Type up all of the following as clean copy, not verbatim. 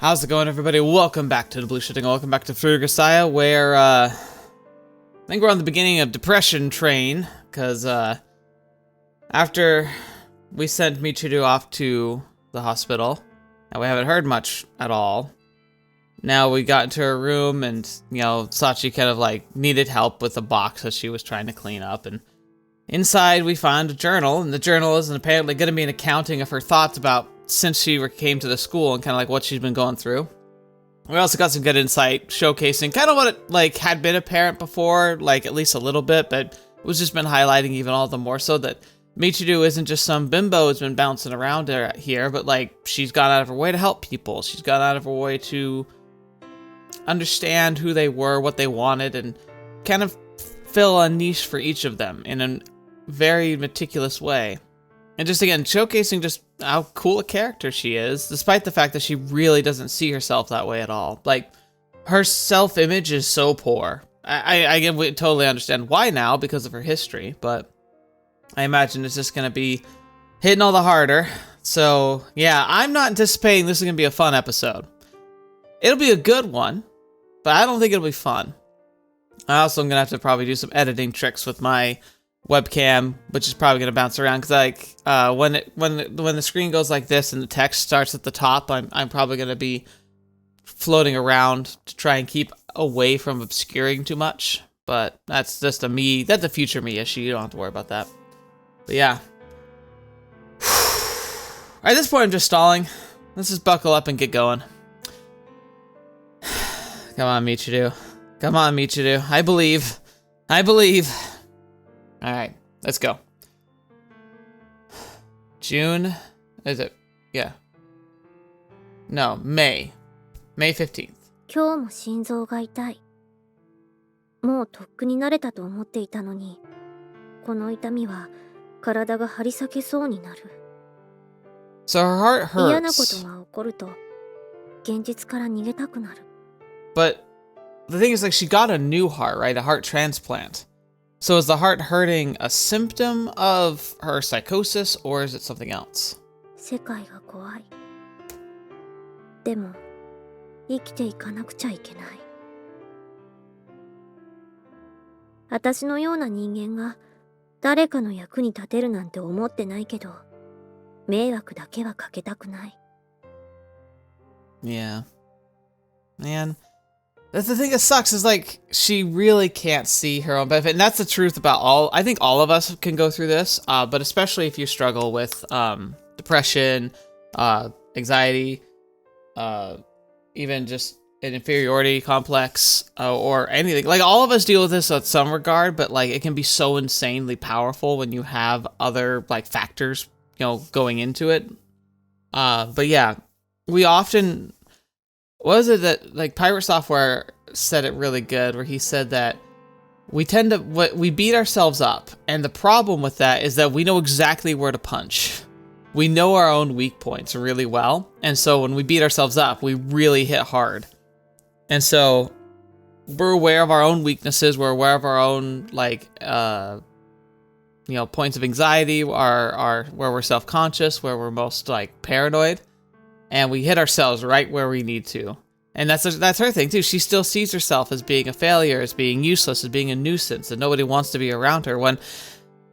How's it going, everybody? Welcome back to TheBlueShifting. Welcome back to Fruit of Grisaia, where, I think we're on the beginning of Depression Train, because, after we sent Michiru off to the hospital, and we haven't heard much at all, now we got into her room, and, you know, Sachi kind of, like, needed help with a box that she was trying to clean up, and inside we found a journal, and the journal is apparently going to be an accounting of her thoughts about since she came to the school and kind of like what she's been going through. We also got some good insight showcasing kind of what it like had been apparent before, like at least a little bit, but it was just been highlighting even all the more so that Michiru isn't just some bimbo who's been bouncing around here, but like she's gone out of her way to help people. She's gone out of her way to understand who they were, what they wanted, and kind of fill a niche for each of them in a very meticulous way. And just again, showcasing just how cool a character she is, despite the fact that she really doesn't see herself that way at all. Like, her self-image is so poor. I totally understand why now, because of her history, but I imagine it's just going to be hitting all the harder. So, yeah, I'm not anticipating this is going to be a fun episode. It'll be a good one, but I don't think it'll be fun. I also am going to have to probably do some editing tricks with my webcam, which is probably gonna bounce around because like when the screen goes like this and the text starts at the top, I'm probably gonna be floating around to try and keep away from obscuring too much. But that's just that's a future me issue. You don't have to worry about that. But yeah, at this point I'm just stalling. Let's just buckle up and get going. Come on, Michiru. Come on, Michiru. I believe. I believe. Alright, let's go. June, is it? Yeah. No, May. May 15th. 今日も心臓が痛い。もうとっくに慣れたと思っていたのに、この痛みは体が張り裂けそうになる。So her heart hurts. 嫌なことが起こると、現実から逃げたくなる。But the thing is, like, she got a new heart, right? A heart transplant. So is the heart hurting a symptom of her psychosis, or is it something else? 世界が怖い。でも、生きていかなくちゃいけない。私のような人間が誰かの役に立てるなんて思ってないけど、迷惑だけはかけたくない。Yeah. Man. That's the thing that sucks is like she really can't see her own benefit, and that's the truth about I think all of us can go through this, but especially if you struggle with depression, anxiety, even just an inferiority complex or anything. Like all of us deal with this in some regard, but like it can be so insanely powerful when you have other like factors, you know, going into it. But yeah, we often. What was it that, like, Pirate Software said it really good, where he said that we tend to, we beat ourselves up, and the problem with that is that we know exactly where to punch. We know our own weak points really well, and so when we beat ourselves up, we really hit hard. And so, we're aware of our own weaknesses, we're aware of our own, like, you know, points of anxiety, where we're self-conscious, where we're most, like, paranoid. And we hit ourselves right where we need to. And that's her thing, too. She still sees herself as being a failure, as being useless, as being a nuisance, and nobody wants to be around her, when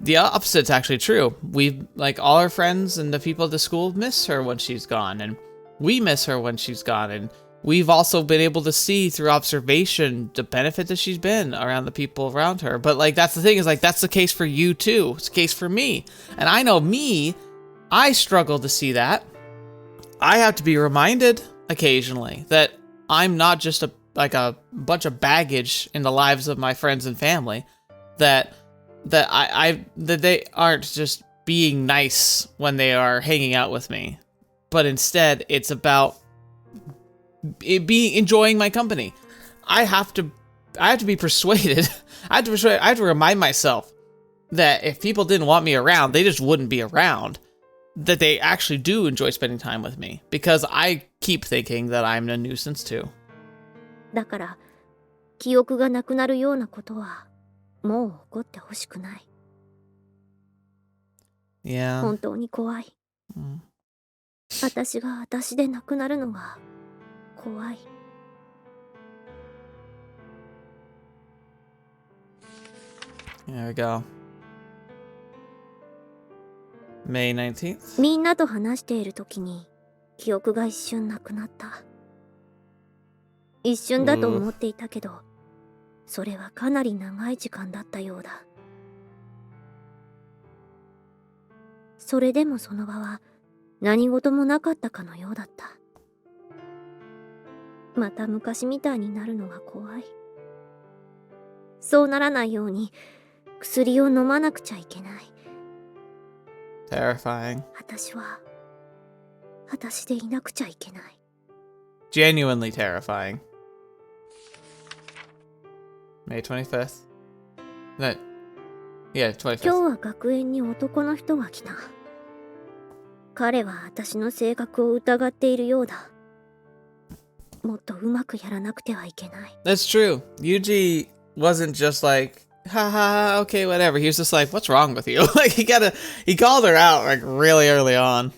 the opposite's actually true. We, like, all our friends and the people at the school miss her when she's gone, and we miss her when she's gone, and we've also been able to see through observation the benefit that she's been around the people around her. But, like, that's the thing, is, like, that's the case for you, too. It's the case for me. And I know I struggle to see that. I have to be reminded occasionally that I'm not just a bunch of baggage in the lives of my friends and family, that they aren't just being nice when they are hanging out with me, but instead it's about enjoying my company. I have to be persuaded. I have to remind myself that if people didn't want me around, they just wouldn't be around. That they actually do enjoy spending time with me, because I keep thinking that I'm a nuisance too. だから、記憶がなくなるようなことは、もう起こってほしくない。Yeah. 本当に怖い。私が私でなくなるのが怖い。There we go. May 19th. みんなと話している時に記憶が一瞬なくなった。一瞬だと思っていたけど、それはかなり長い時間だったようだ。それでもその場は何事もなかったかのようだった。また昔みたいになるのが怖い。そうならないように薬を飲まなくちゃいけない。Terrifying. 私は私でいなくちゃいけない。Genuinely terrifying. May 25th. No. Yeah, 25th. 今日は学園に男の人が来た。彼は私の性格を疑っているようだ。もっとうまくやらなくてはいけない。That's true. Yuuji wasn't just like, haha, okay, whatever. He was just like, what's wrong with you? Like, he called her out, like, really early on.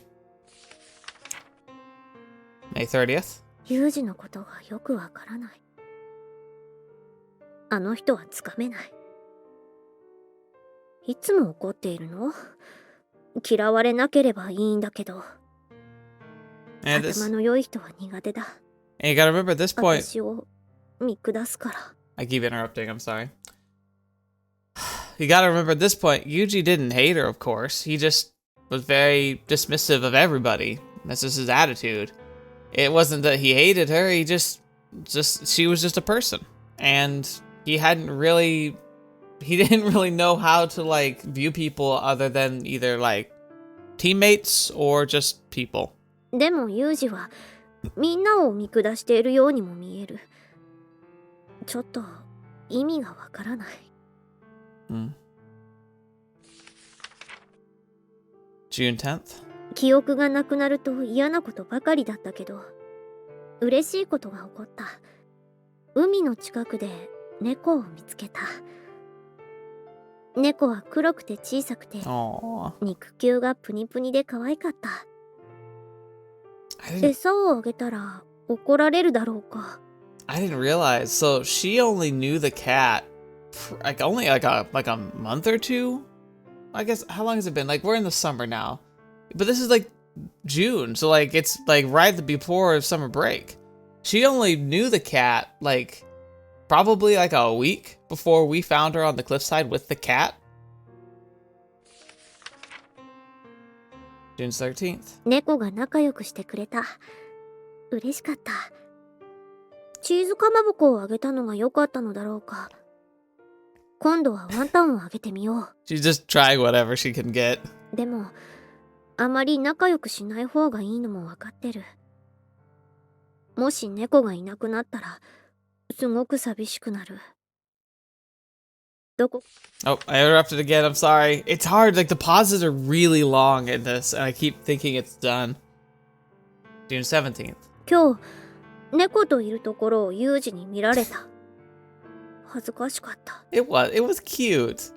May 30th. ユージのことがよくわからない。あの人はつかめない。いつも怒っているの？嫌われなければいいんだけど。頭の良い人は苦手だ。And you gotta remember at this point. 私を見下すから。I keep interrupting, I'm sorry. You gotta remember at this point, Yuuji didn't hate her, of course. He just was very dismissive of everybody. That's just his attitude. It wasn't that he hated her, he just she was just a person. And he didn't really know how to, like, view people other than either, like, teammates or just people. でもユージはみんなを見下しているようにも見える。ちょっと意味がわからない。June 10th. 記憶がなくなると嫌なことばかりだったけど、嬉しいことが起こった。海の近くで猫を見つけた。猫は黒くて小さくて、肉球がプニプニで可愛かった。餌をあげたら怒られるだろうか。I didn't realize. So she only knew the cat like only like a month or two? I guess, how long has it been? Like, we're in the summer now. But this is like June, so like it's like right before summer break. She only knew the cat like probably like a week before we found her on the cliffside with the cat. June 13th. 猫が仲良くしてくれた。嬉しかった。チーズかまぼこをあげたのが良かったのだろうか。今度はワンタンをあげてみよう。She's just trying whatever she can get. でも、あまり仲良くしない方がいいのも分かってる。もし猫がいなくなったら、すごく寂しくなる。Oh, I interrupted again. I'm sorry. It's hard. Like, the pauses are really long in this, and I keep thinking it's done. June 17th. 今日、猫といるところをユージに見られた。恥ずかしかった。It was cute.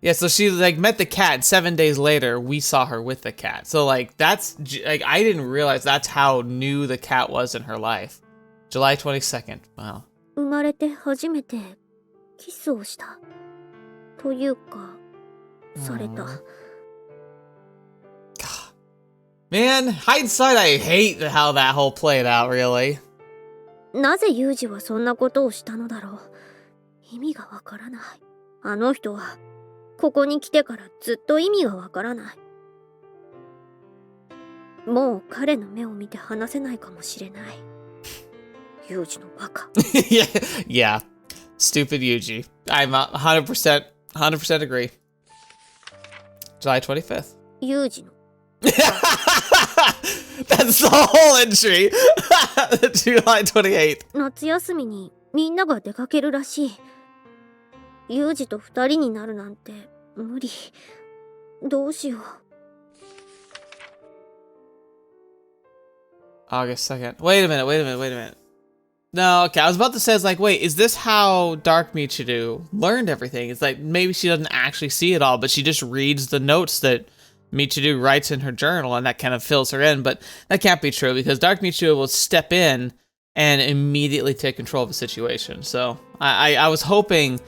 Yeah, so she like met the cat. 7 days later, we saw her with the cat. So like that's like I didn't realize that's how new the cat was in her life. July 22nd. Wow. 生まれて初めてキスをした。というか、された。Man, hindsight, I hate how that whole played out, really. なぜユージはそんなことをしたのだろう。意味がわからない。あの人は、ここに来てからずっと意味がわからない。もう彼の目を見て話せないかもしれない。ユージのバカ。yeah. Stupid Yuuji. I'm 100% agree. July 25th. ユージの。That's the whole entry. July 28th. 夏休みにみんなが出かけるらしい。ユージと二人になるなんて無理。どうしよう。August 2nd. Wait a minute. No, okay, I was about to say, like, wait, is this how Dark Michiru learned everything? It's like, maybe she doesn't actually see it all, but she just reads the notes that Michiru writes in her journal and that kind of fills her in, but that can't be true because Dark Michiru will step in and immediately take control of the situation. So I was hoping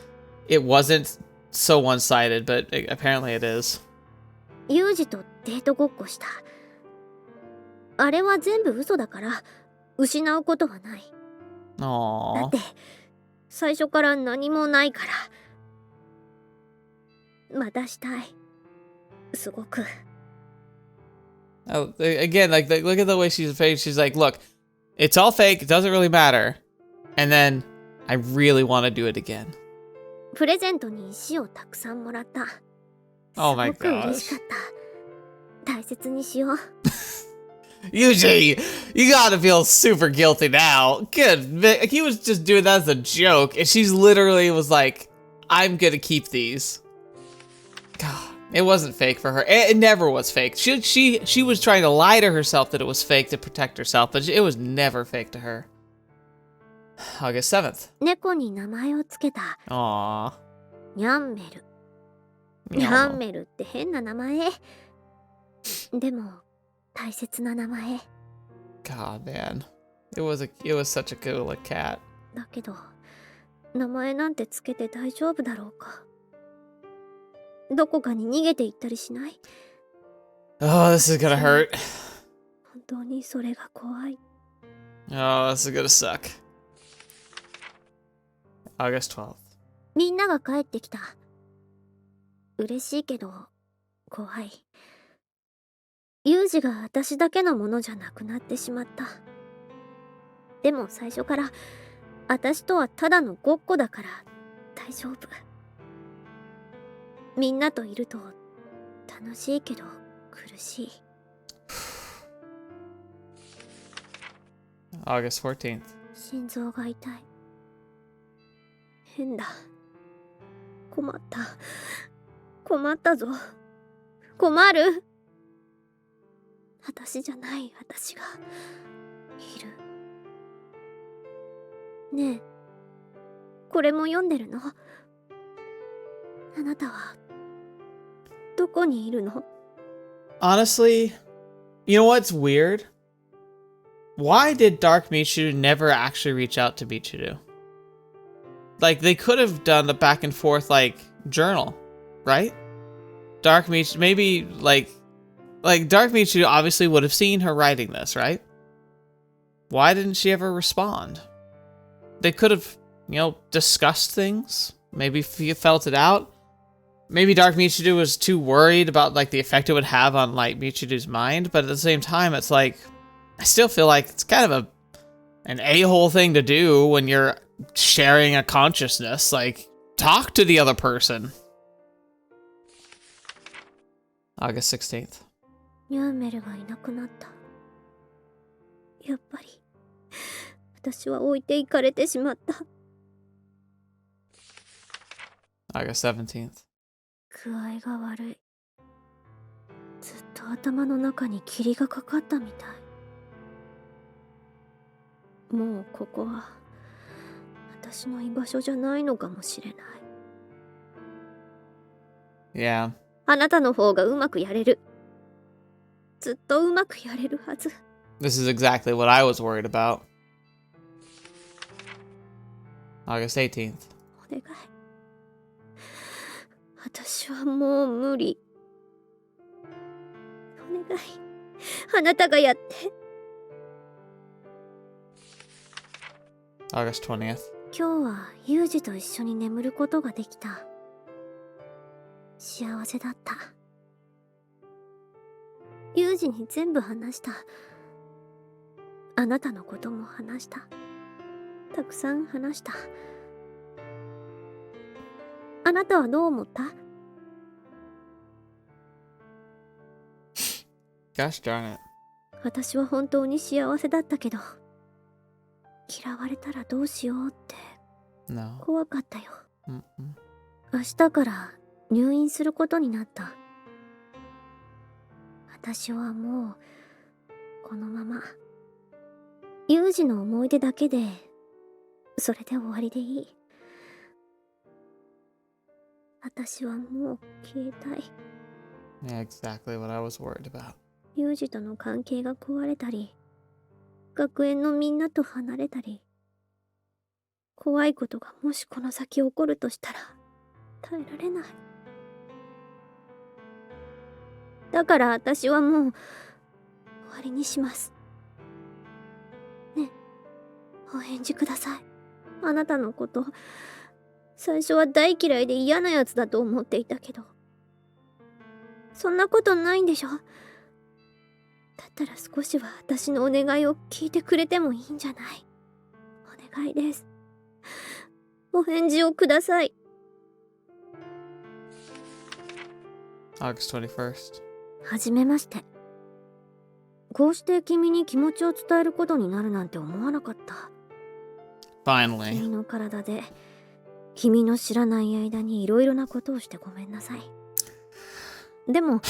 it wasn't so one-sided, but apparently it is. ユージとデートごっこした。あれは全部嘘だから失うことはない。だ Aww. って最初から何もないから。またしたい。すごく。 Oh, again, like look at the way she's fake. She's like, look, it's all fake. It doesn't really matter. And then I really want to do it again. プレゼントに石をたくさんもらった。 Oh my すごく嬉し gosh. かった。大切にしよう。 Yuuji, you gotta feel super guilty now. Good. Like, he was just doing that as a joke, and she's literally was like, I'm gonna keep these. God, it wasn't fake for her. It never was fake. She was trying to lie to herself that it was fake to protect herself, but it was never fake to her. August 7th. 猫に名前をつけた。 Aww. ニャンメル。ニャンメルって変な名前。でも大切な名前。 God, man. It was such a cool cat. だけど名前なんてつけて大丈夫だろうか。どこかに逃げて行ったりしない？ Oh, this is gonna hurt. 本当にそれが怖い。 Oh, this is gonna suck. August 12th. みんなが帰ってきた。嬉しいけど怖い。ユージが私だけのものじゃなくなってしまった。でも最初から私とはただのごっこだから大丈夫。みんなといると楽しいけど苦しい。 August 14th. 心臓が痛い。変だ。困った。困ったぞ。困る。私じゃない私がいる。ねえ、これも読んでるの？あなたはどこにいるの？ Honestly, you know what's weird? Why did Dark Michiru never actually reach out to Michiru? Like, they could have done the back and forth, like, journal, right? Dark Michiru, maybe, like Dark Michiru obviously would have seen her writing this, right? Why didn't she ever respond? They could have, you know, discussed things. Maybe felt it out. Maybe Dark Michiru was too worried about, like, the effect it would have on, like, Michiru's mind. But at the same time, it's like, I still feel like it's kind of an a-hole thing to do when you're sharing a consciousness. Like, talk to the other person. August 16th. ニャンメルがいなくなった。やっぱり私は置いていかれてしまった。 August 17th. 具合が悪い。ずっと頭の中に霧がかかったみたい。もうここは私の居場所じゃないのかもしれない。 Yeah. あなたの方がうまくやれる。ずっとうまくやれるはず。 This is exactly what I was worried about. August 18th. お願い。私はもう無理。お願い。あなたがやって。 August 20th. 今日はユージと一緒に眠ることができた。幸せだった。ユージに全部話した。あなたのことも話した。たくさん話した。あなたはどう思った？ Gosh darn it. 私は本当に幸せだったけど、嫌われたらどうしようって No. 怖かったよ。 Mm-mm. 明日から入院することになった。私はもうこのままユージの思い出だけでそれで終わりでいい。私はもう消えたい。Yeah, exactly what I was worried about. ユージとの関係が壊れたり、学園のみんなと離れたり、怖いことがもしこの先起こるとしたら耐えられない。だから私はもう終わりにします。ね、お返事ください。あなたのこと、最初は大嫌いで嫌なやつだと思っていたけど、そんなことないんでしょ。だったら少しは私のお願いを聞いてくれてもいいんじゃない。お願いです。お返事をください。August 21st. はじめまして。こうして君に気持ちを伝えることになるなんて思わなかった。Finally. 君の体で、君の知らない間にいろいろなことをしてごめんなさい。でも、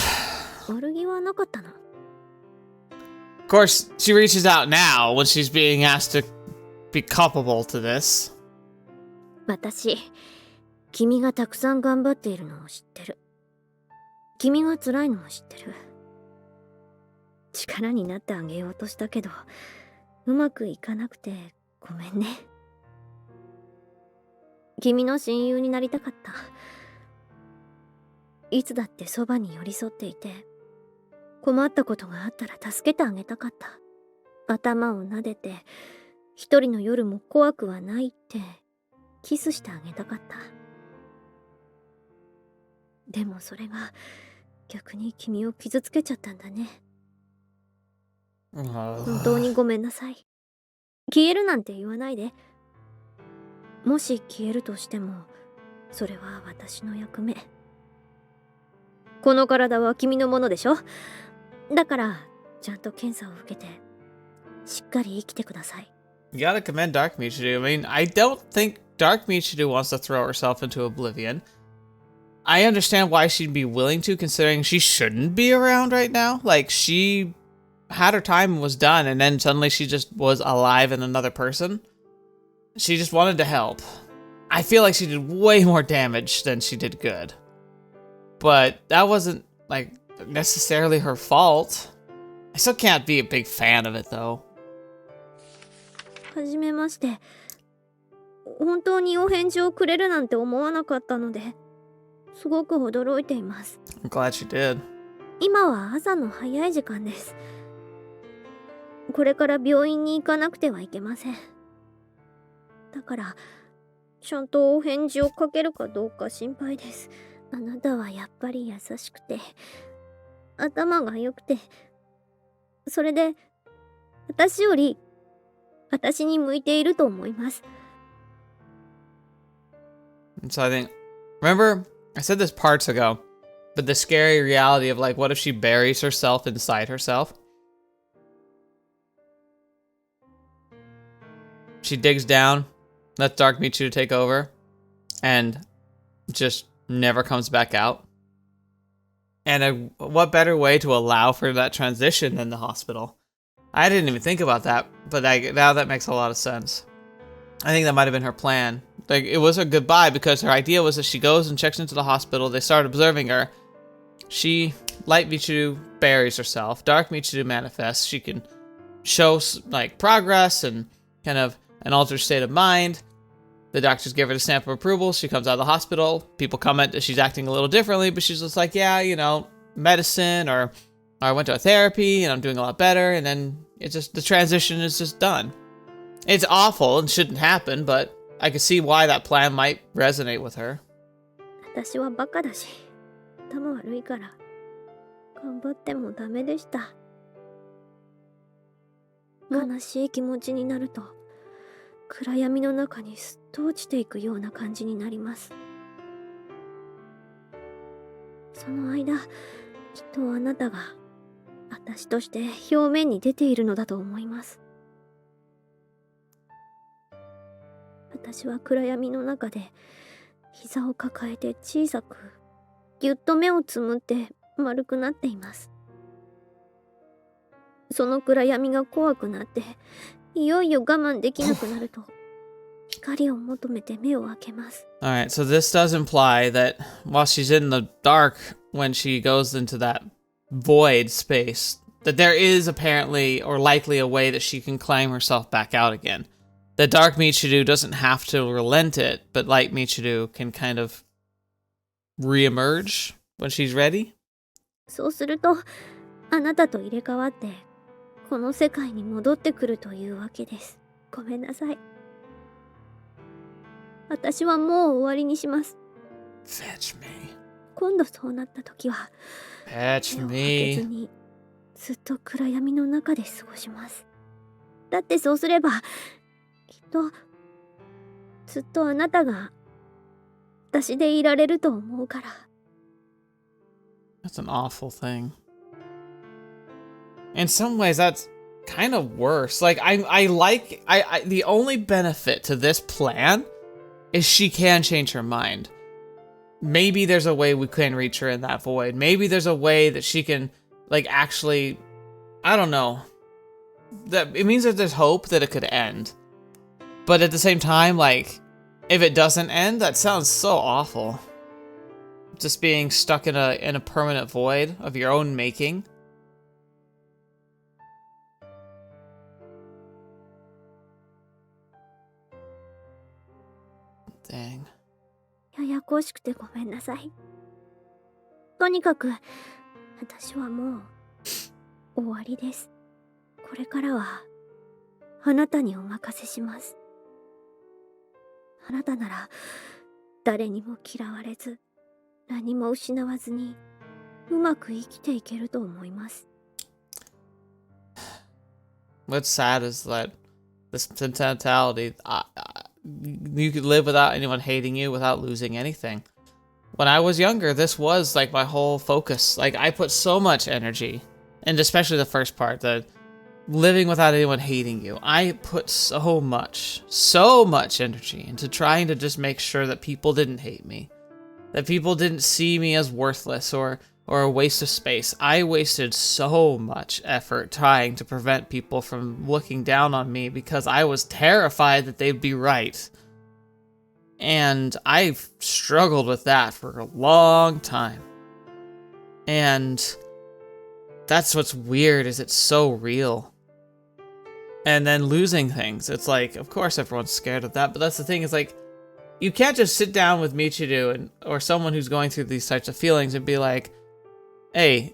悪気はなかったの。Of course, she reaches out now when she's being asked to be culpable to this. 私、君がたくさん頑張っているのを知ってる。君が辛いのも知ってる。力になってあげようとしたけど、うまくいかなくてごめんね。君の親友になりたかった。いつだってそばに寄り添っていて、困ったことがあったら助けてあげたかった。頭を撫でて、一人の夜も怖くはないってキスしてあげたかった。でもそれが逆に君を傷つけちゃったんだね。本当にごめんなさい。消えるなんて言わないで。もし消えるとしても、それは私の役目。この体は君のものでしょ。だからちゃんと検査を受けてしっかり生きてください。You gotta commend Dark Michiru. I mean, I don't think Dark Michiru wants to throw herself into oblivion. I understand why she'd be willing to, considering she shouldn't be around right now. Like, she had her time and was done, and then suddenly she just was alive in another person. She just wanted to help. I feel like she did way more damage than she did good. But that wasn't, like, necessarily her fault. I still can't be a big fan of it, though. はじめまして。本当にお返事をくれるなんて思わなかったので、すごく驚いています。I'm glad she did. 今は朝の早い時間です。これから病院に行かなくてはいけません。だから、ちゃんとお返事をかけるかどうか心配です。あなたはやっぱり優しくて、頭が良くて、それで、私より、私に向いていると思います。And so I think, remember, I said this parts ago, but the scary reality of, like, what if she buries herself inside herself? She digs down, lets Dark Michiru take over, and just never comes back out. And what better way to allow for that transition than the hospital? I didn't even think about that, but now that makes a lot of sense. I think that might have been her plan. Like, it was her goodbye because her idea was that she goes and checks into the hospital, they start observing her. She, Light Michiru, buries herself. Dark Michiru manifests. She can show, like, progress and kind of an altered state of mind. The doctors give her the stamp of approval. She comes out of the hospital. People comment that she's acting a little differently, but she's just like, yeah, you know, medicine, or I went to a therapy and I'm doing a lot better. And then it's just, the transition is just done. It's awful and shouldn't happen, but I could see why that plan might resonate with her. 私はバカだし、頭悪いから、頑張ってもダメでした。悲しい気持ちになると、暗闇の中にすっと落ちていくような感じになります。その間、きっとあなたが私として表面に出ているのだと思います。私は暗闇の中で膝を抱えて小さくぎゅっと目をつむって丸くなっています。その暗闇が怖くなっていよいよ我慢できなくなると光を求めて目を開けます。 Alright, so this does imply that while she's in the dark, when she goes into that void space, that there is apparently or likely a way that she can climb herself back out again. The dark Michiru doesn't have to relent it, but light Michiru can kind of re-emerge when she's ready. そうするとあなたと入れ替わってこの世界に戻ってくるというわけです。ごめんなさい。私はもう終わりにします。 Fetch me. 今度そうなった時は Fetch 目を開けず me. にずっと暗闇の中で過ごします。だってそうすればきっとずっとあなたが私でいられると思うから。 That's an awful thing. In some ways, that's kind of worse. Like, the only benefit to this plan is she can change her mind. Maybe there's a way we can reach her in that void. Maybe there's a way that she can, like, actually, I don't know. That it means that there's hope that it could end. But at the same time, like, if it doesn't end, that sounds so awful. Just being stuck in a permanent void of your own making. Dang. ややこしくてごめんなさい。とにかく私はもう終わりです。これからはあなたにお任せします。あなたなら誰にも嫌われず何も失わずにうまく生きていけると思います。 What's sad is that this mentality, you could live without anyone hating you without losing anything. When I was younger, this was like my whole focus. Like, I put so much energy, and especially the first part, the living without anyone hating you. I put so much energy into trying to just make sure that people didn't hate me, that people didn't see me as worthless or a waste of space. I wasted so much effort trying to prevent people from looking down on me because I was terrified that they'd be right. And I've struggled with that for a long time. And that's what's weird, is it's so real. And then losing things, it's like, of course everyone's scared of that, but that's the thing, is like, you can't just sit down with Michiru or someone who's going through these types of feelings and be like, hey,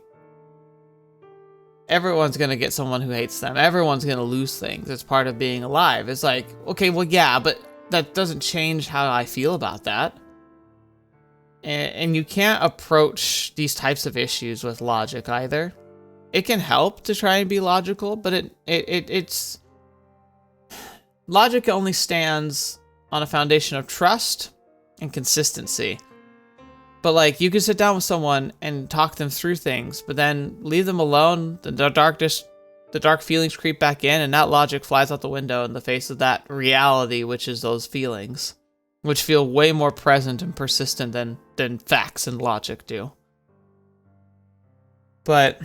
everyone's gonna get someone who hates them. Everyone's gonna lose things. It's part of being alive. It's like, okay, well, yeah, but that doesn't change how I feel about that. And you can't approach these types of issues with logic either. It can help to try and be logical, but it's logic only stands on a foundation of trust and consistency. But like, you can sit down with someone and talk them through things, but then leave them alone, the dark feelings creep back in, and that logic flies out the window in the face of that reality, which is those feelings, which feel way more present and persistent than facts and logic do. But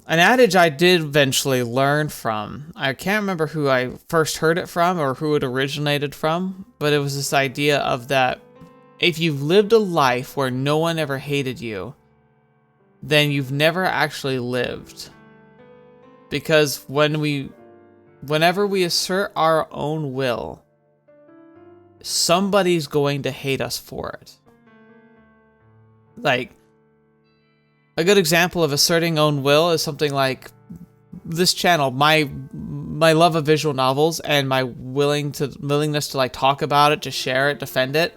an adage I did eventually learn from, I can't remember who I first heard it from or who it originated from, but it was this idea of that if you've lived a life where no one ever hated you, then you've never actually lived. Because whenever we assert our own will, somebody's going to hate us for it. Like, a good example of asserting own will is something like this channel, my love of visual novels and my willingness to like talk about it, to share it, defend it.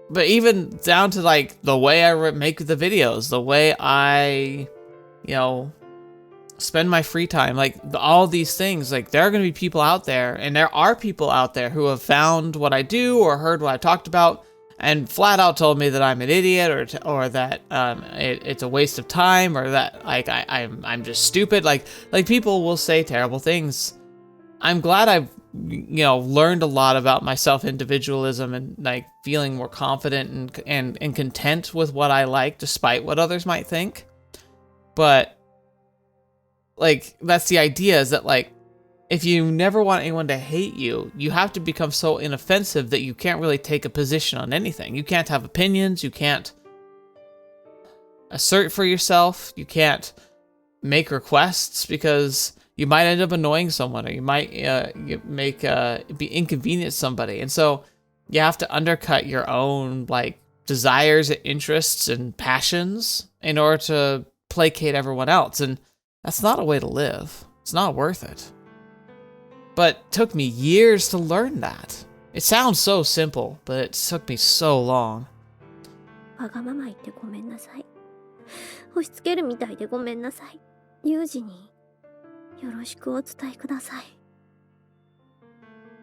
But even down to like the way I make the videos, the way I, spend my free time, like all these things, like there are going to be people out there, and there are people out there who have found what I do or heard what I talked about and flat out told me that I'm an idiot or that it's a waste of time, or that like I'm just stupid. Like people will say terrible things. I'm glad I've learned a lot about my self-individualism and like feeling more confident and content with what I like despite what others might think. But like, that's the idea, is that like if you never want anyone to hate you, you have to become so inoffensive that you can't really take a position on anything. You can't have opinions, you can't assert for yourself, you can't make requests because you might end up annoying someone, or you might be inconvenient to somebody. And so you have to undercut your own like desires, interests, and passions in order to placate everyone else. And that's not a way to live. It's not worth it. But it took me years to learn that. It sounds so simple, but it took me so long. わがまま言ってごめんなさい。押し付けるみたいでごめんなさい。ユージによろしくお伝えください。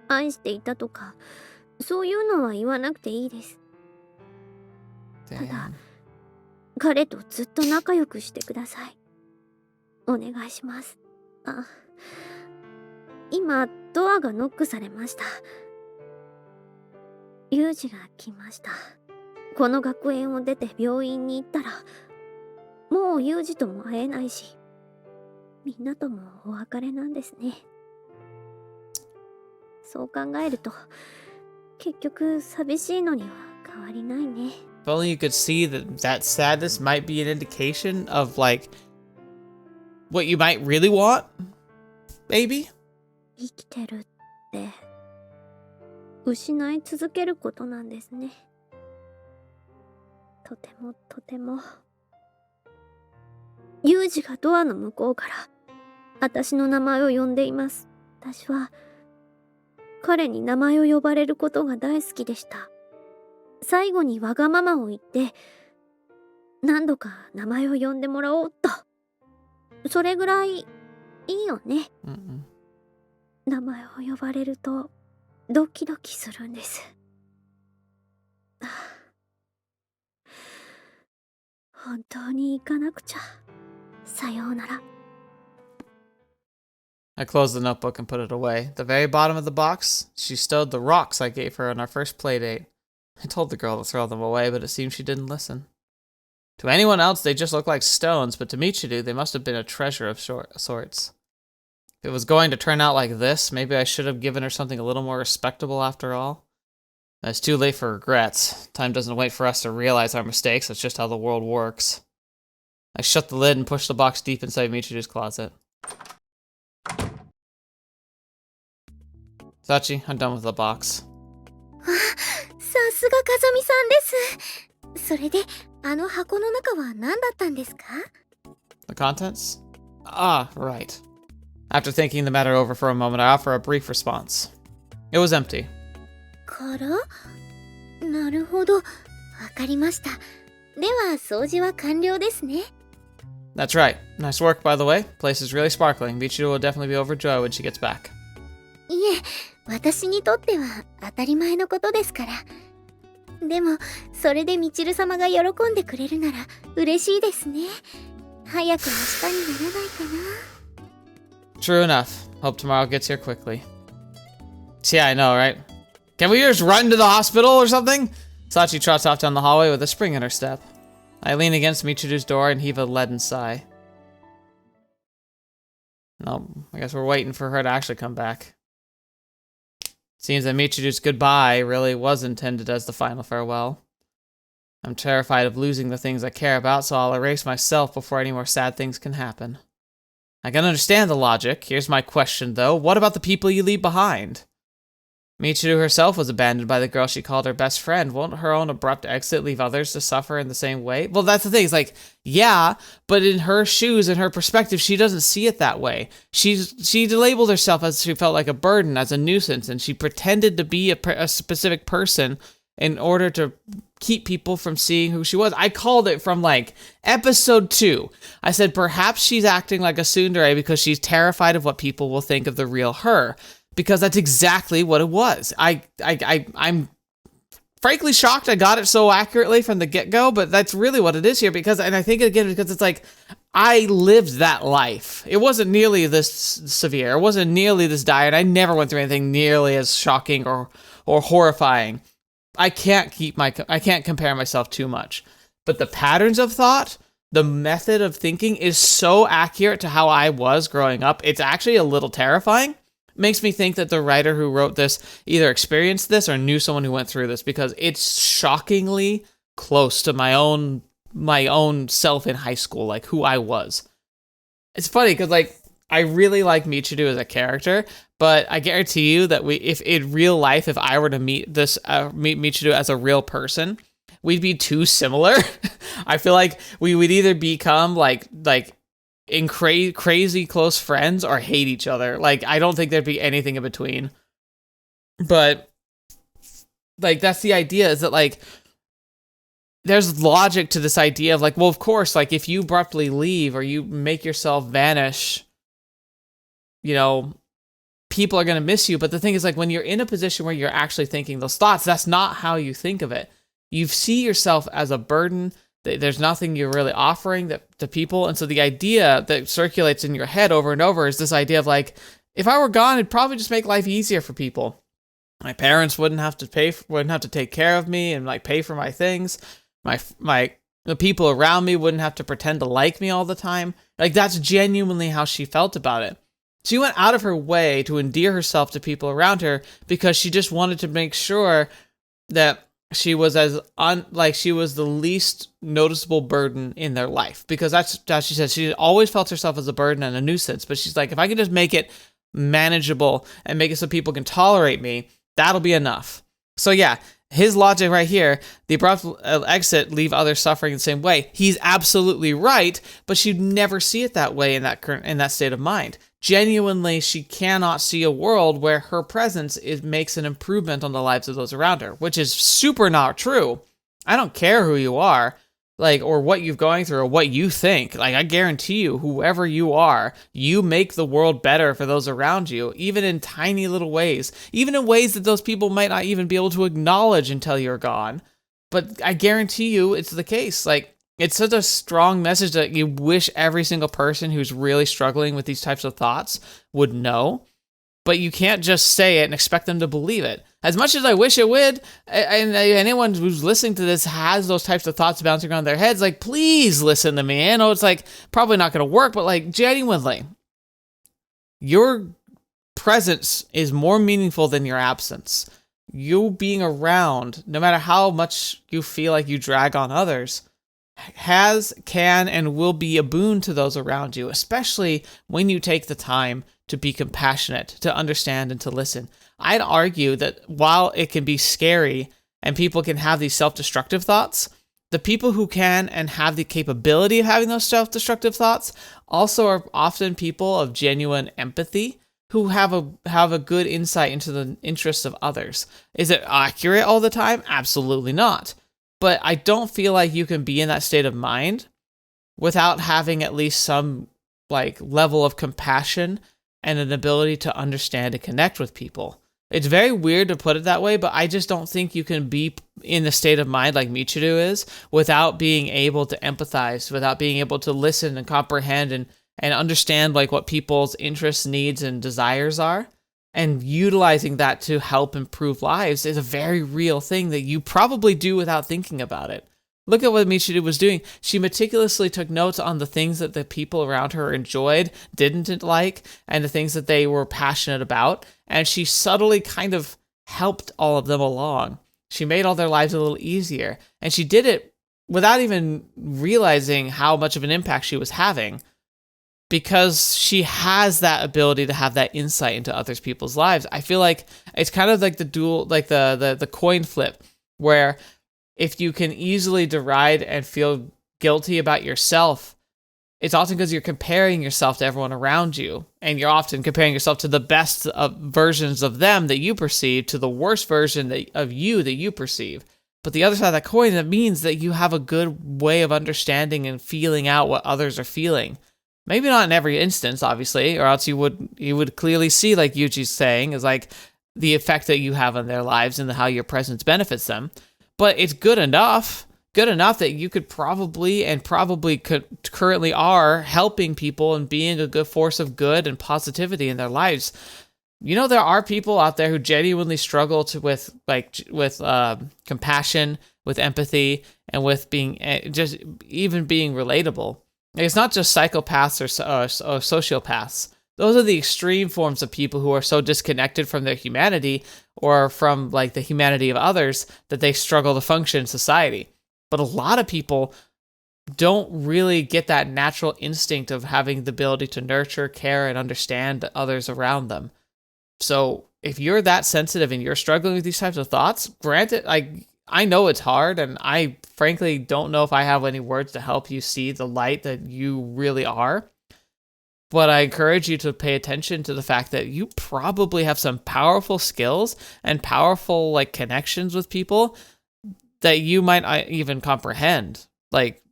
愛していたとか、そういうのは言わなくていいです。ただ、彼とずっと仲良くしてください。お願いします。あ、今ドアがノックされました。ユージが来ました。この学園を出て病院に行ったら、もうユージとも会えないし、みんなともお別れなんですね。そう考えると、結局寂しいのには変わりないね。If only you could see that sadness might be an indication of like what you might really want, maybe? 生きてるって、失い続けることなんですね。とてもとても。ユージがドアの向こうから私の名前を呼んでいます。私は彼に名前を呼ばれることが大好きでした。最後にわがままを言って何度か名前を呼んでもらおうと。それぐらいいいよね。名前を呼ばれるとドキドキするんです。本当に行かなくちゃ。さようなら。I closed the notebook and put it away. At the very bottom of the box, she stowed the rocks I gave her on our first playdate. I told the girl to throw them away, but it seems she didn't listen. To anyone else, they just look like stones, but to Michiru, they must have been a treasure of sorts. If it was going to turn out like this, maybe I should have given her something a little more respectable after all. It's too late for regrets. Time doesn't wait for us to realize our mistakes. That's just how the world works. I shut the lid and pushed the box deep inside Michiru's closet. Sachi, I'm done with the box. さすが風見さんです。それで、あの箱の中は何だったんですか? The contents? Ah, right. After thinking the matter over for a moment, I offer a brief response. It was empty. から?なるほど。わかりました。では、掃除は完了ですね。That's right. Nice work, by the way. Place is really sparkling. Michiru will definitely be overjoyed when she gets back. いえ、私にとっては当たり前のことですから。でも、それでみちる様が喜んでくれるなら嬉しいですね。早く明日にならないかな。True enough. Hope tomorrow gets here quickly. Yeah, I know, right? Can we just run to the hospital or something? Sachi trots off down the hallway with a spring in her step. I lean against Michiru's door and heave a leaden sigh. No, I guess we're waiting for her to actually come back. Seems that Michiru's goodbye really was intended as the final farewell. I'm terrified of losing the things I care about, so I'll erase myself before any more sad things can happen. I can understand the logic. Here's my question, though. What about the people you leave behind? Michiru herself was abandoned by the girl she called her best friend. Won't her own abrupt exit leave others to suffer in the same way? Well, that's the thing. It's like, yeah, but in her shoes, in her perspective, she doesn't see it that way. She labeled herself as she felt like a burden, as a nuisance, and she pretended to be a specific person in order to keep people from seeing who she was. I called it from like episode 2. I said perhaps she's acting like a tsundere because she's terrified of what people will think of the real her. Because that's exactly what it was. I'm frankly shocked I got it so accurately from the get-go, but that's really what it is here. And I think again, because it's like, I lived that life. It wasn't nearly this severe. It wasn't nearly this dire. And I never went through anything nearly as shocking or horrifying. I can't compare myself too much. But the patterns of thought, the method of thinking is so accurate to how I was growing up. It's actually a little terrifying. makes me think that the writer who wrote this either experienced this or knew someone who went through this, because it's shockingly close to my own self in high school, like who I was. It's funny because like I really like Michiru as a character, but I guarantee you that if in real life, if I were to meet Michiru as a real person, we'd be too similar. I feel like we would either become like in crazy close friends or hate each other. Like I don't think there'd be anything in between. But like that's the idea, is that like there's logic to this idea of like, well, of course, like if you abruptly leave or you make yourself vanish, you know, people are going to miss you. But the thing is, like, when you're in a position where you're actually thinking those thoughts, that's not how you think of it. You see yourself as a burden. There's nothing you're really offering to people. And so the idea that circulates in your head over and over is this idea of like, if I were gone, it'd probably just make life easier for people. My parents wouldn't have to take care of me and like pay for my things. The people around me wouldn't have to pretend to like me all the time. Like that's genuinely how she felt about it. She went out of her way to endear herself to people around her because she just wanted to make sure that she was she was the least noticeable burden in their life, because that's how she said. She always felt herself as a burden and a nuisance, but she's like, if I can just make it manageable and make it so people can tolerate me, that'll be enough. So yeah, his logic right here, the abrupt exit, leave others suffering the same way. He's absolutely right, but she'd never see it that way in that state of mind. Genuinely, she cannot see a world where her presence makes an improvement on the lives of those around her, which is super not true. I don't care who you are, like, or what you're going through or what you think. Like, I guarantee you, whoever you are, you make the world better for those around you, even in tiny little ways, even in ways that those people might not even be able to acknowledge until you're gone. But I guarantee you it's the case. Like, it's such a strong message that you wish every single person who's really struggling with these types of thoughts would know, but you can't just say it and expect them to believe it. As much as I wish it would, and anyone who's listening to this has those types of thoughts bouncing around their heads, like, please listen to me. I know it's like probably not going to work, but like genuinely, your presence is more meaningful than your absence. You being around, no matter how much you feel like you drag on others, can, and will be a boon to those around you, especially when you take the time to be compassionate, to understand, and to listen. I'd argue that while it can be scary and people can have these self-destructive thoughts, the people who can and have the capability of having those self-destructive thoughts also are often people of genuine empathy who have a good insight into the interests of others. Is it accurate all the time? Absolutely not. But I don't feel like you can be in that state of mind without having at least some like level of compassion and an ability to understand and connect with people. It's very weird to put it that way, but I just don't think you can be in the state of mind like Michiru is without being able to empathize, without being able to listen and comprehend and understand like what people's interests, needs, and desires are. And utilizing that to help improve lives is a very real thing that you probably do without thinking about it. Look at what Michiru was doing. She meticulously took notes on the things that the people around her enjoyed, didn't like, and the things that they were passionate about. And she subtly kind of helped all of them along. She made all their lives a little easier. And she did it without even realizing how much of an impact she was having, because she has that ability to have that insight into other people's lives. I feel like it's kind of like the coin flip, where if you can easily deride and feel guilty about yourself, it's often because you're comparing yourself to everyone around you, and you're often comparing yourself to the best versions of them that you perceive to the worst version of you that you perceive. But the other side of that coin, that means that you have a good way of understanding and feeling out what others are feeling. Maybe not in every instance, obviously, or else you would clearly see, like Yuji's saying, is like the effect that you have on their lives and how your presence benefits them. But it's good enough that you could probably currently are helping people and being a good force of good and positivity in their lives. You know, there are people out there who genuinely struggle with compassion, with empathy, and with being just even being relatable. It's not just psychopaths or sociopaths. those are the extreme forms of people who are so disconnected from their humanity or from like the humanity of others that they struggle to function in society. But a lot of people don't really get that natural instinct of having the ability to nurture, care, and understand others around them. So if you're that sensitive and you're struggling with these types of thoughts, granted, I know it's hard, and I frankly don't know if I have any words to help you see the light that you really are. But I encourage you to pay attention to the fact that you probably have some powerful skills and powerful like connections with people that you might not even comprehend. Like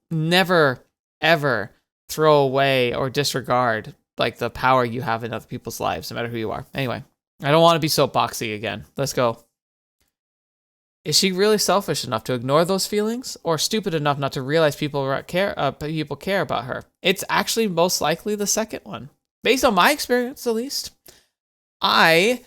never ever throw away or disregard like the power you have in other people's lives, no matter who you are. Anyway, I don't want to be soapboxy again. Let's go. Is she really selfish enough to ignore those feelings, or stupid enough not to realize people care about her? It's actually most likely the second one. Based on my experience, at least, I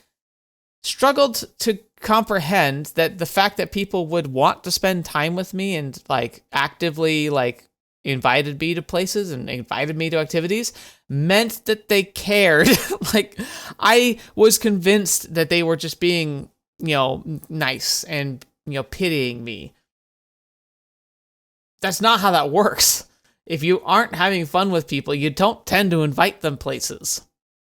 struggled to comprehend that the fact that people would want to spend time with me and like actively like invited me to places and invited me to activities meant that they cared. Like I was convinced that they were just being, nice and, pitying me. That's not how that works. If you aren't having fun with people, you don't tend to invite them places.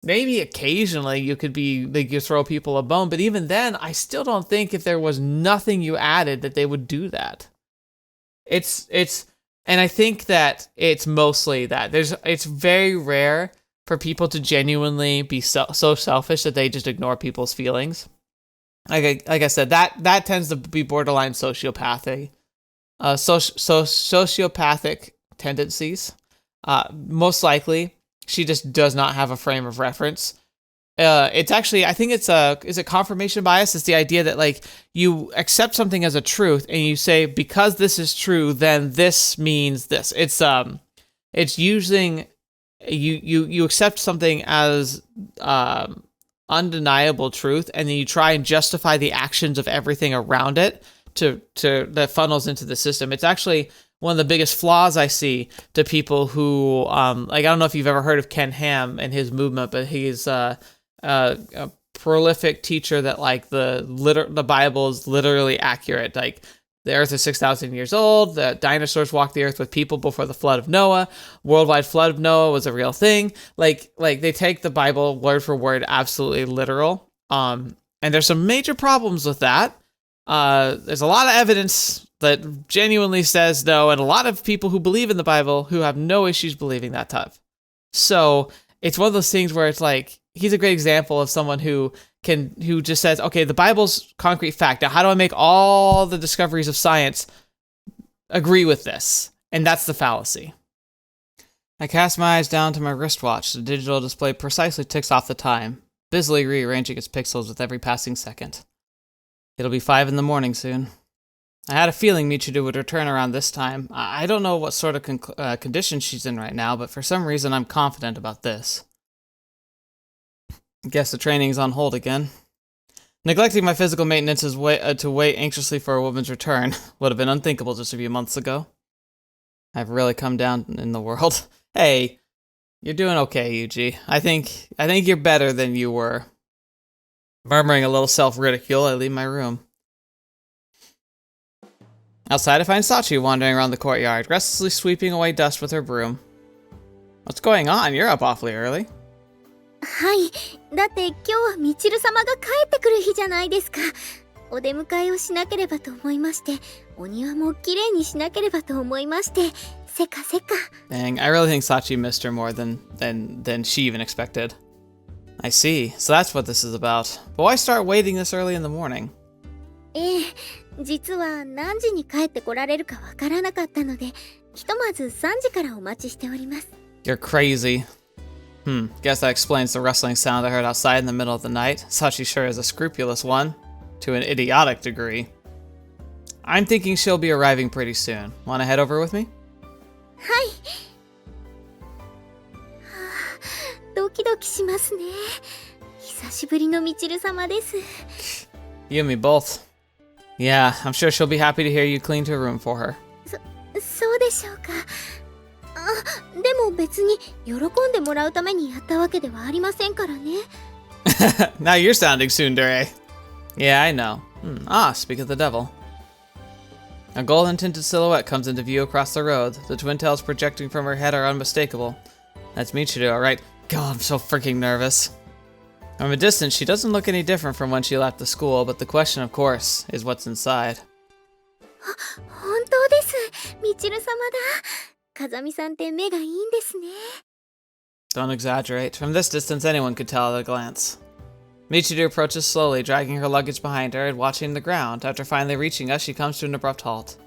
Maybe occasionally you could be like you throw people a bone, but even then, I still don't think if there was nothing you added that they would do that. And I think that it's mostly that it's very rare for people to genuinely be so selfish that they just ignore people's feelings. Like I said, that tends to be borderline sociopathic, sociopathic tendencies. Most likely, she just does not have a frame of reference. It's actually, I think is it confirmation bias? It's the idea that like you accept something as a truth and you say, because this is true, then this means this. It's using, you accept something as, undeniable truth, and then you try and justify the actions of everything around it to that funnels into the system. It's actually one of the biggest flaws I see to people who, like, I don't know if you've ever heard of Ken Ham and his movement, but he's a prolific teacher that like the Bible is literally accurate. Like the earth is 6,000 years old. The dinosaurs walked the earth with people before the flood of Noah. Worldwide flood of Noah was a real thing. Like they take the Bible word for word, absolutely literal. And there's some major problems with that. There's a lot of evidence that genuinely says no, and a lot of people who believe in the Bible who have no issues believing that type. So it's one of those things where it's like, he's a great example of someone who just says, okay, the Bible's concrete fact. Now, how do I make all the discoveries of science agree with this? And that's the fallacy. I cast my eyes down to my wristwatch. The digital display precisely ticks off the time, busily rearranging its pixels with every passing second. It'll be 5 a.m. soon. I had a feeling Michiru would return around this time. I don't know what sort of condition she's in right now, but for some reason I'm confident about this. Guess the training's on hold again. Neglecting my physical maintenance to wait anxiously for a woman's return would have been unthinkable just a few months ago. I've really come down in the world. Hey, you're doing okay, Yuuji. I think you're better than you were. Murmuring a little self-ridicule, I leave my room. Outside, I find Sachi wandering around the courtyard, restlessly sweeping away dust with her broom. What's going on? You're up awfully early. はい。だって今日はみちる様が帰ってくる日じゃないですか。お出迎えをしなければと思いまして、お庭もきれいにしなければと思いまして、せかせか。Dang, I really think Sachi missed her more than she even expected. I see. So that's what this is about. But why start waiting this early in the morning? ええ、実は何時に帰ってこられるかわからなかったので、ひとまず3時からお待ちしております。You're crazy. Guess that explains the rustling sound I heard outside in the middle of the night. Sachi sure is a scrupulous one, to an idiotic degree. I'm thinking she'll be arriving pretty soon. Wanna head over with me? はい。ドキドキしますね。久しぶりのみちる様です。You and me both. Yeah, I'm sure she'll be happy to hear you cleaned her room for her. そうでしょうか。でも別に喜んでもらうためにやったわけではありませんからね。Now you're sounding tsundere. Yeah, I know. Speak of the devil. A golden tinted silhouette comes into view across the road. The twin tails projecting from her head are unmistakable. That's Michiru, alright. God, I'm so freaking nervous. From a distance, she doesn't look any different from when she left the school, but the question, of course, is what's inside. 本当です。みちる様だ。風見さんって目がいいんですね。Don't exaggerate. From this distance, anyone could tell at a glance. Michiru approaches slowly, dragging her luggage behind her and watching the ground. After finally reaching us, she comes to an abrupt halt.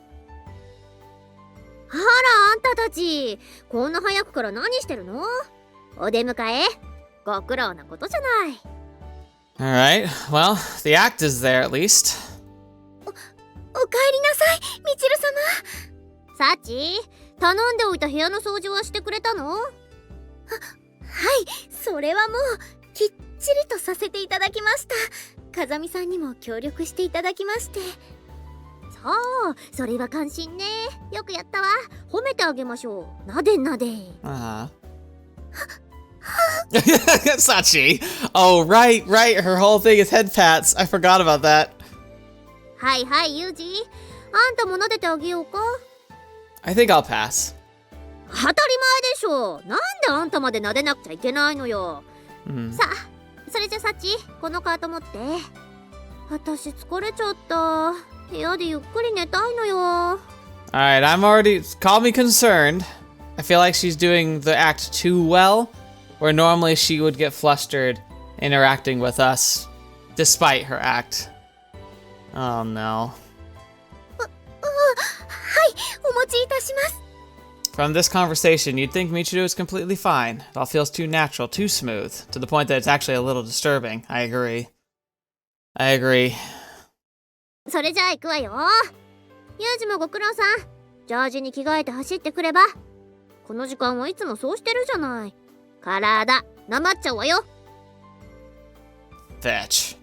あら、あんたたち。こんな早くから何してるの？お出迎え？ご苦労なことじゃない。Alright, well, the act is there at least. お帰りなさい、みちる様。サチ、頼んでおいた部屋の掃除はしてくれたの？はい、それはもうきっちりとさせていただきました。風見さんにも協力していただきまして。そう、それは感心ね。よくやったわ。褒めてあげましょう。なでなで。Sachi! Oh, right. Her whole thing is head pats. I forgot about that. はいはい、ユージ。あんたも撫でてあげようか。I think I'll pass. 当たり前でしょ。なんであんたまで撫でなくちゃいけないのよ。さあ、それじゃサチ、このカート持って。私疲れちゃった。部屋でゆっくり寝たいのよ。Alright, I'm already... Call me concerned. I feel like she's doing the act too well, where normally she would get flustered interacting with us, despite her act. Oh no. はい、お持ちいたします。From this conversation, you'd think Michiru is completely fine. It all feels too natural, too smooth, to the point that it's actually a little disturbing. I agree. それじゃあ行くわよ。ユージもご苦労さん。ジャージに着替えて走ってくれば。この時間はいつもそうしてるじゃない。体、なまっちゃうわよ。Fetch.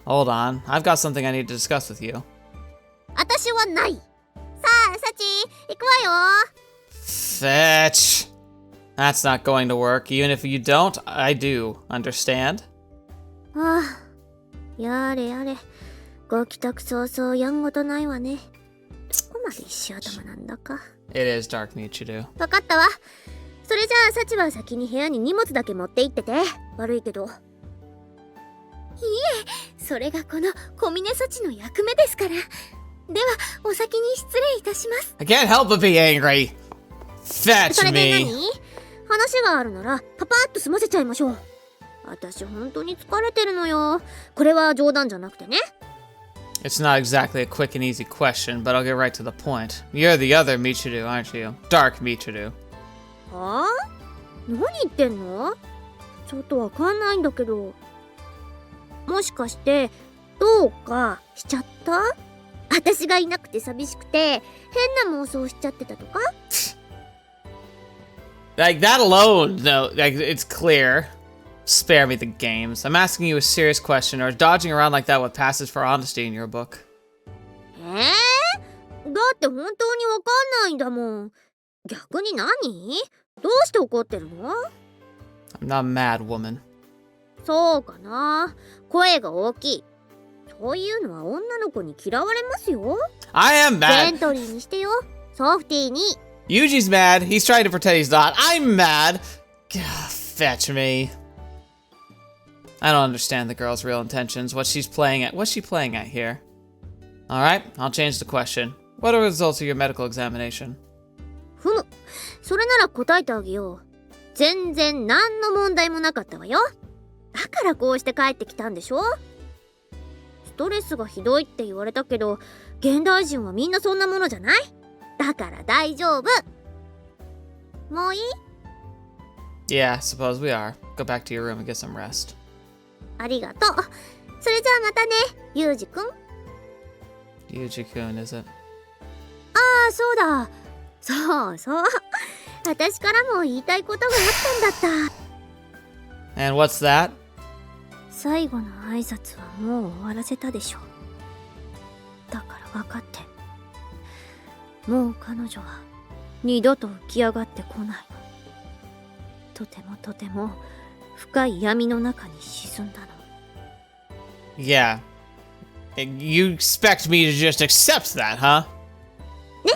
Hold on, I've got something I need to discuss with you. 私はない。さあ、サチ、行くわよ。Fetch. That's not going to work. Even if you don't, I do. Understand? ああ、やれやれ。ご帰宅早々やんごとないわね。どこまで石頭なんだか。It is dark, Michiru. わかったわ。それじゃあサチは先に部屋に荷物だけ持って行ってて。悪いけど。いえ、それがこの小峰サチの役目ですから。では、お先に失礼いたします。I can't help but be angry. Fetch それで me. 何？話があるならパパッと済ませちゃいましょう。私本当に疲れてるのよ。これは冗談じゃなくてね。It's not exactly a quick and easy question, but I'll get right to the point. You're the other Michiru, aren't you? Dark Michiru. はあ？何言ってんの？ちょっとわかんないんだけど。もしかしてどうかしちゃった？私がいなくて寂しくて変な妄想しちゃってたとか？ Like that alone, no, like it's clear. Spare me the games. I'm asking you a serious question, or dodging around like that what passes for honesty in your book. だって本当にわかんないんだもん。逆に何？どうして怒ってるの？ I'm not mad, woman. そうかな。声が大きい。そういうのは女の子に嫌われますよ。I am ジ mad. ェントリーにしてよ。ソフティーに。Yuji's mad. He's trying to pretend he's not. I'm mad. Gah, fetch me. I don't understand the girl's real intentions. What's she playing at here? Alright, I'll change the question. What are the results of your medical examination? ふむ。それなら答えてあげよう。全然何の問題もなかったわよ。だからこうして帰ってきたんでしょ？ストレスがひどいって言われたけど、現代人はみんなそんなものじゃない？だから大丈夫。もういい？ Yeah, suppose we are. Go back to your room and get some rest. ありがとう。それじゃあまたね、ユージくん。Yuji-kun, is it? ああ、そうだ。そうそう。私からも言いたいことがあったんだった。And what's that? 最後の挨拶はもう終わらせたでしょ。だから分かって。もう彼女は二度と浮き上がってこないの。とてもとても深い闇の中に沈んだの。Yeah. You expect me to just accept that, huh? ね、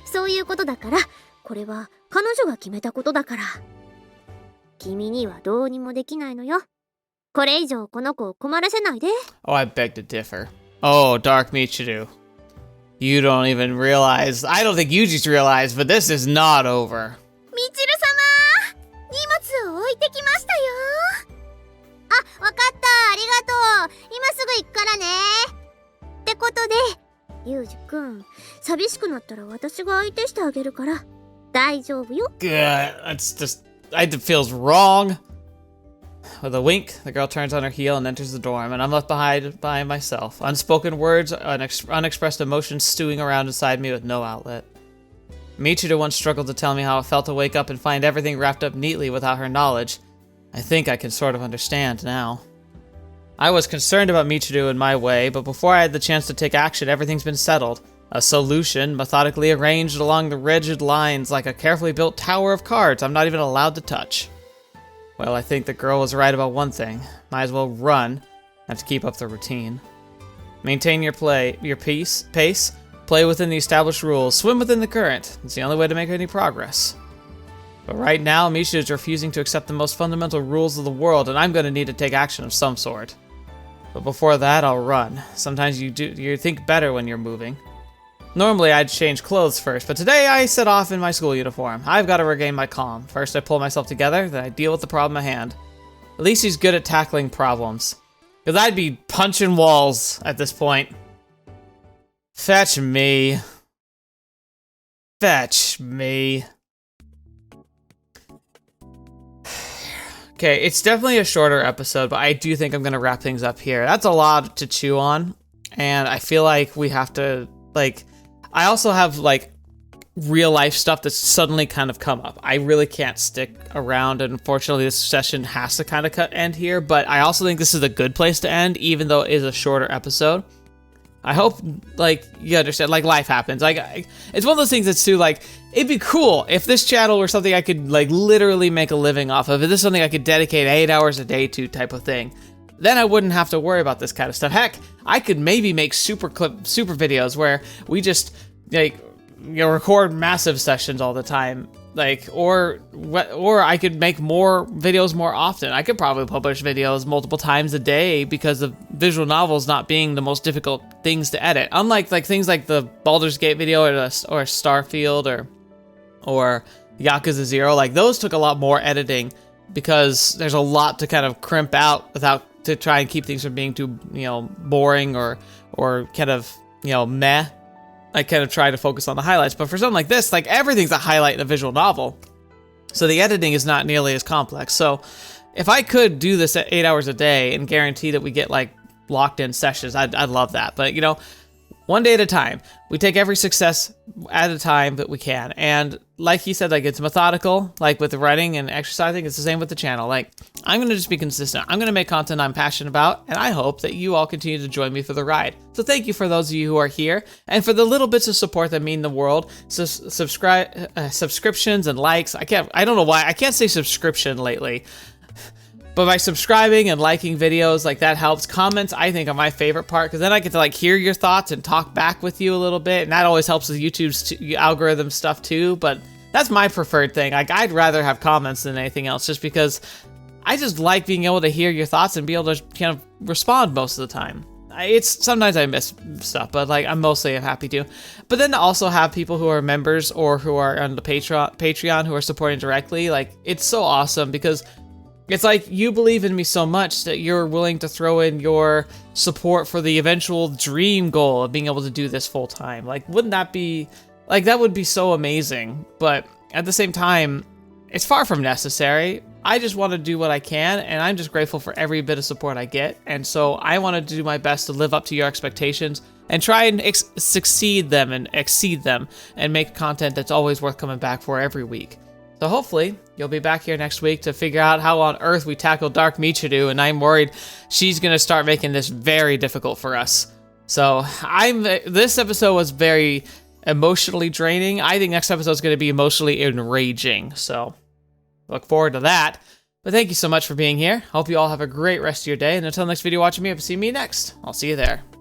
そういうことだから、これは彼女が決めたことだから。君にはどうにもできないのよ。これ以上この子を困らせないで。Oh, I beg to differ. Oh, Dark Michiru. You don't even realize. I don't think Yuji's realized, but this is not over. みちる様、荷物を置いてきましたよ。あ、わかった。ありがとう。今すぐ行くからね。ってことで、ユージくん、寂しくなったら私が相手してあげるから大丈夫よ。Good. That's just. It feels wrong. With a wink, the girl turns on her heel and enters the dorm, and I'm left behind by myself. Unspoken words, unexpressed emotions stewing around inside me with no outlet. Michiru once struggled to tell me how it felt to wake up and find everything wrapped up neatly without her knowledge. I think I can sort of understand now. I was concerned about Michiru in my way, but before I had the chance to take action, everything's been settled. A solution, methodically arranged along the rigid lines like a carefully built tower of cards I'm not even allowed to touch. Well, I think the girl was right about one thing. Might as well run. Have to keep up the routine. Maintain your pace, play within the established rules, swim within the current. It's the only way to make any progress. But right now, Misha is refusing to accept the most fundamental rules of the world, and I'm going to need to take action of some sort. But before that, I'll run. Sometimes you think better when you're moving. Normally, I'd change clothes first, but today I set off in my school uniform. I've got to regain my calm. First, I pull myself together, then I deal with the problem at hand. At least he's good at tackling problems. Because I'd be punching walls at this point. Fetch me. Fetch me. Okay, it's definitely a shorter episode, but I do think I'm going to wrap things up here. That's a lot to chew on, and I feel like we have to, like... I also have, like, real-life stuff that's suddenly kind of come up. I really can't stick around, and unfortunately this session has to kind of end here, but I also think this is a good place to end, even though it is a shorter episode. I hope, like, you understand, like, life happens. Like, it's one of those things that's too, like, it'd be cool if this channel were something I could, like, literally make a living off of. If this is something I could dedicate 8 hours a day to type of thing. Then I wouldn't have to worry about this kind of stuff. Heck, I could maybe make super videos where we just, like, you know, record massive sessions all the time. Like, or I could make more videos more often. I could probably publish videos multiple times a day because of visual novels not being the most difficult things to edit. Unlike, like, things like the Baldur's Gate video or Starfield or Yakuza 0, like, those took a lot more editing because there's a lot to kind of crimp out to try and keep things from being too, you know, boring or kind of, you know, meh. I kind of try to focus on the highlights, but for something like this, like, everything's a highlight in a visual novel, so the editing is not nearly as complex. So if I could do this at 8 hours a day and guarantee that we get, like, locked in sessions, I'd love that. But, you know, one day at a time. We take every success at a time that we can. And like he said, like, it's methodical, like with the writing and exercising. It's the same with the channel. Like, I'm going to just be consistent. I'm going to make content I'm passionate about, and I hope that you all continue to join me for the ride. So thank you for those of you who are here, and for the little bits of support that mean the world. So subscriptions and likes. I don't know why. I can't say subscription lately. But by subscribing and liking videos, like, that helps. Comments, I think, are my favorite part, because then I get to, like, hear your thoughts and talk back with you a little bit, and that always helps with YouTube's algorithm stuff too. But that's my preferred thing. Like, I'd rather have comments than anything else, just because I just like being able to hear your thoughts and be able to kind of respond most of the time. Sometimes I miss stuff, but, like, I'm mostly happy to. But then to also have people who are members or who are on the Patreon who are supporting directly, like, it's so awesome, because it's like you believe in me so much that you're willing to throw in your support for the eventual dream goal of being able to do this full time. Like, wouldn't that be, like, that would be so amazing. But at the same time, it's far from necessary. I just want to do what I can, and I'm just grateful for every bit of support I get. And so I want to do my best to live up to your expectations and try and succeed them and exceed them and make content that's always worth coming back for every week. So hopefully, you'll be back here next week to figure out how on earth we tackle Dark Michiru, and I'm worried she's going to start making this very difficult for us. So, this episode was very emotionally draining. I think next episode is going to be emotionally enraging. So look forward to that. But thank you so much for being here. Hope you all have a great rest of your day. And until next video watching me, if you see me next, I'll see you there.